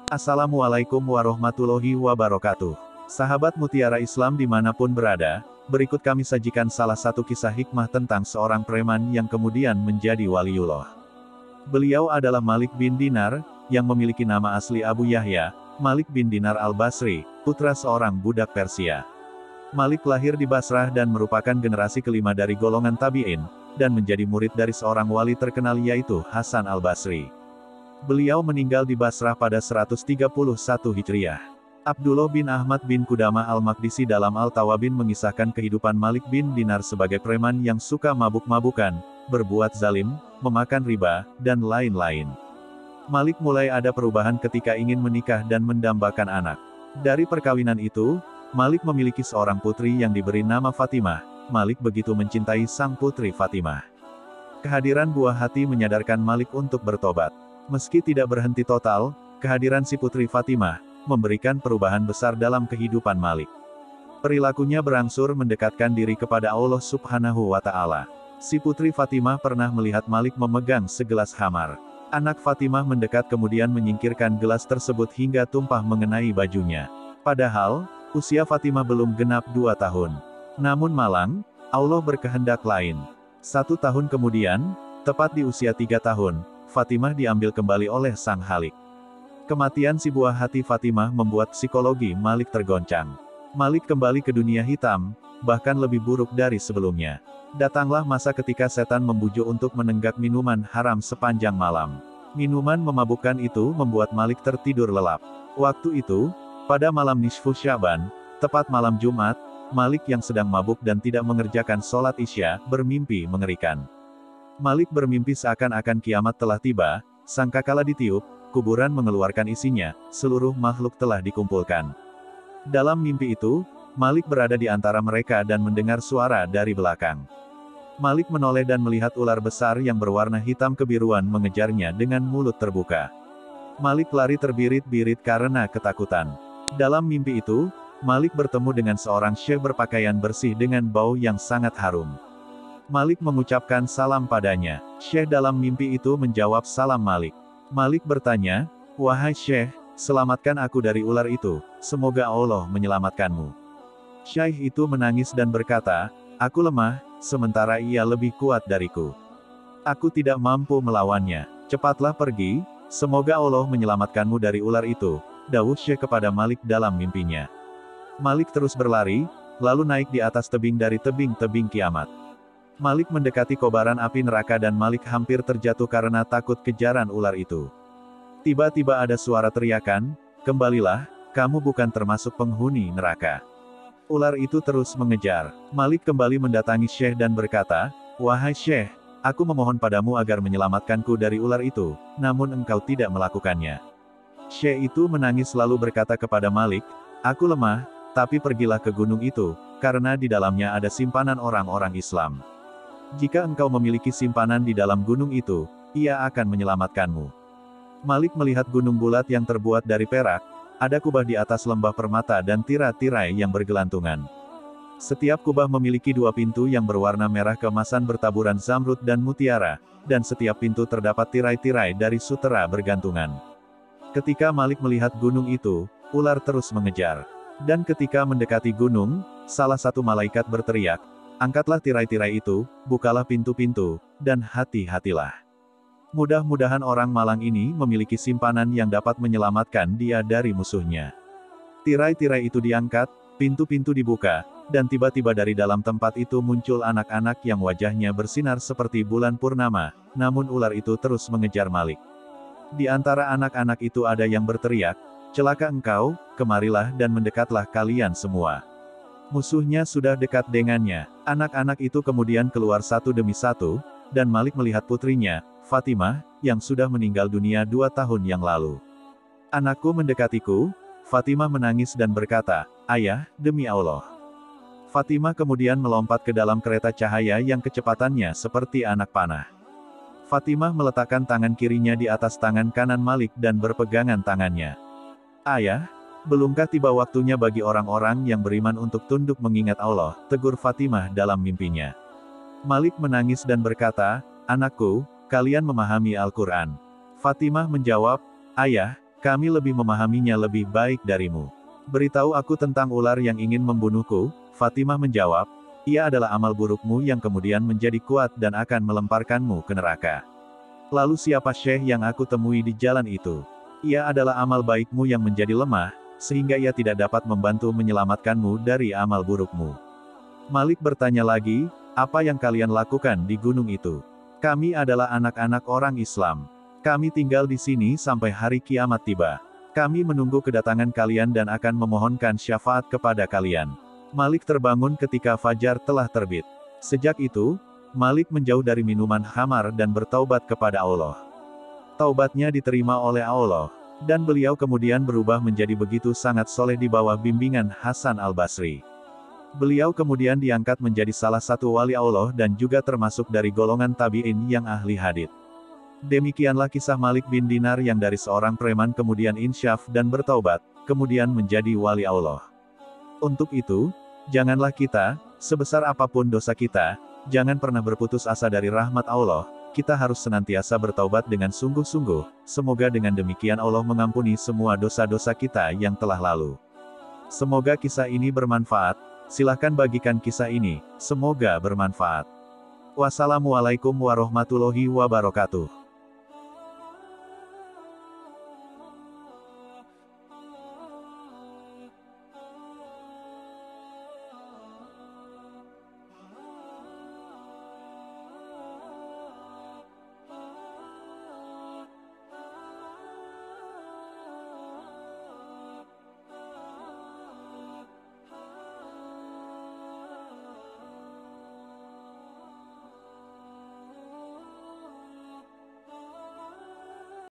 Assalamualaikum warahmatullahi wabarakatuh. Sahabat Mutiara Islam dimanapun berada, berikut kami sajikan salah satu kisah hikmah tentang seorang preman yang kemudian menjadi waliullah. Beliau adalah Malik bin Dinar, yang memiliki nama asli Abu Yahya, Malik bin Dinar al-Basri, putra seorang budak Persia. Malik lahir di Basrah dan merupakan generasi kelima dari golongan tabi'in, dan menjadi murid dari seorang wali terkenal yaitu Hasan al-Basri. Beliau meninggal di Basrah pada 131 Hijriah. Abdullah bin Ahmad bin Qudamah al-Maqdisi dalam Al-Tawabin mengisahkan kehidupan Malik bin Dinar sebagai preman yang suka mabuk-mabukan, berbuat zalim, memakan riba, dan lain-lain. Malik mulai ada perubahan ketika ingin menikah dan mendambakan anak. Dari perkawinan itu, Malik memiliki seorang putri yang diberi nama Fatimah. Malik begitu mencintai sang putri Fatimah. Kehadiran buah hati menyadarkan Malik untuk bertobat. Meski tidak berhenti total, kehadiran si putri Fatimah memberikan perubahan besar dalam kehidupan Malik. Perilakunya berangsur mendekatkan diri kepada Allah Subhanahu wa Ta'ala. Si putri Fatimah pernah melihat Malik memegang segelas khamar. Anak Fatimah mendekat kemudian menyingkirkan gelas tersebut hingga tumpah mengenai bajunya. Padahal, usia Fatimah belum genap 2 tahun. Namun malang, Allah berkehendak lain. 1 tahun kemudian, tepat di usia 3 tahun, Fatimah diambil kembali oleh sang Khalik. Kematian si buah hati Fatimah membuat psikologi Malik tergoncang. Malik kembali ke dunia hitam, bahkan lebih buruk dari sebelumnya. Datanglah masa ketika setan membujuk untuk menenggak minuman haram sepanjang malam. Minuman memabukkan itu membuat Malik tertidur lelap. Waktu itu, pada malam nisfu Sya'ban, tepat malam Jumat, Malik yang sedang mabuk dan tidak mengerjakan sholat Isya, bermimpi mengerikan. Malik bermimpi seakan-akan kiamat telah tiba, sangkakala ditiup, kuburan mengeluarkan isinya, seluruh makhluk telah dikumpulkan. Dalam mimpi itu, Malik berada di antara mereka dan mendengar suara dari belakang. Malik menoleh dan melihat ular besar yang berwarna hitam kebiruan mengejarnya dengan mulut terbuka. Malik lari terbirit-birit karena ketakutan. Dalam mimpi itu, Malik bertemu dengan seorang syekh berpakaian bersih dengan bau yang sangat harum. Malik mengucapkan salam padanya. Syekh dalam mimpi itu menjawab salam Malik. Malik bertanya, "Wahai syekh, selamatkan aku dari ular itu, semoga Allah menyelamatkanmu." Syekh itu menangis dan berkata, "Aku lemah, sementara ia lebih kuat dariku. Aku tidak mampu melawannya. Cepatlah pergi, semoga Allah menyelamatkanmu dari ular itu," dawuh Syekh kepada Malik dalam mimpinya. Malik terus berlari, lalu naik di atas tebing dari tebing-tebing kiamat. Malik mendekati kobaran api neraka dan Malik hampir terjatuh karena takut kejaran ular itu. Tiba-tiba ada suara teriakan, "Kembalilah, kamu bukan termasuk penghuni neraka." Ular itu terus mengejar. Malik kembali mendatangi Syekh dan berkata, "Wahai Syekh, aku memohon padamu agar menyelamatkanku dari ular itu, namun engkau tidak melakukannya." Syekh itu menangis lalu berkata kepada Malik, "Aku lemah, tapi pergilah ke gunung itu, karena di dalamnya ada simpanan orang-orang Islam. Jika engkau memiliki simpanan di dalam gunung itu, ia akan menyelamatkanmu." Malik melihat gunung bulat yang terbuat dari perak, ada kubah di atas lembah permata dan tirai-tirai yang bergelantungan. Setiap kubah memiliki 2 pintu yang berwarna merah keemasan bertaburan zamrud dan mutiara, dan setiap pintu terdapat tirai-tirai dari sutera bergantungan. Ketika Malik melihat gunung itu, ular terus mengejar. Dan ketika mendekati gunung, salah satu malaikat berteriak, "Angkatlah tirai-tirai itu, bukalah pintu-pintu, dan hati-hatilah. Mudah-mudahan orang malang ini memiliki simpanan yang dapat menyelamatkan dia dari musuhnya." Tirai-tirai itu diangkat, pintu-pintu dibuka, dan tiba-tiba dari dalam tempat itu muncul anak-anak yang wajahnya bersinar seperti bulan purnama, namun ular itu terus mengejar Malik. Di antara anak-anak itu ada yang berteriak, "Celaka engkau, kemarilah dan mendekatlah kalian semua. Musuhnya sudah dekat dengannya." Anak-anak itu kemudian keluar satu demi satu, dan Malik melihat putrinya, Fatimah, yang sudah meninggal dunia 2 tahun yang lalu. "Anakku mendekatiku." Fatimah menangis dan berkata, "Ayah, demi Allah." Fatimah kemudian melompat ke dalam kereta cahaya yang kecepatannya seperti anak panah. Fatimah meletakkan tangan kirinya di atas tangan kanan Malik dan berpegangan tangannya. "Ayah, belumkah tiba waktunya bagi orang-orang yang beriman untuk tunduk mengingat Allah?" tegur Fatimah dalam mimpinya. Malik menangis dan berkata, "Anakku, kalian memahami Al-Quran?" Fatimah menjawab, "Ayah, Kami lebih memahaminya lebih baik darimu. Beritahu aku tentang ular yang ingin membunuhku." Fatimah menjawab, "Ia adalah amal burukmu yang kemudian menjadi kuat dan akan melemparkanmu ke neraka." "Lalu siapa syekh yang aku temui di jalan itu?" "Ia adalah amal baikmu yang menjadi lemah, sehingga ia tidak dapat membantu menyelamatkanmu dari amal burukmu." Malik bertanya lagi, "Apa yang kalian lakukan di gunung itu?" "Kami adalah anak-anak orang Islam. Kami tinggal di sini sampai hari kiamat tiba. Kami menunggu kedatangan kalian dan akan memohonkan syafaat kepada kalian." Malik terbangun ketika fajar telah terbit. Sejak itu, Malik menjauh dari minuman khamar dan bertaubat kepada Allah. Taubatnya diterima oleh Allah, dan beliau kemudian berubah menjadi begitu sangat soleh di bawah bimbingan Hasan al-Basri. Beliau kemudian diangkat menjadi salah satu wali Allah dan juga termasuk dari golongan tabi'in yang ahli hadits. Demikianlah kisah Malik bin Dinar yang dari seorang preman kemudian insyaf dan bertaubat, kemudian menjadi wali Allah. Untuk itu, janganlah kita, sebesar apapun dosa kita, jangan pernah berputus asa dari rahmat Allah, kita harus senantiasa bertaubat dengan sungguh-sungguh, semoga dengan demikian Allah mengampuni semua dosa-dosa kita yang telah lalu. Semoga kisah ini bermanfaat, silahkan bagikan kisah ini, semoga bermanfaat. Wassalamualaikum warahmatullahi wabarakatuh.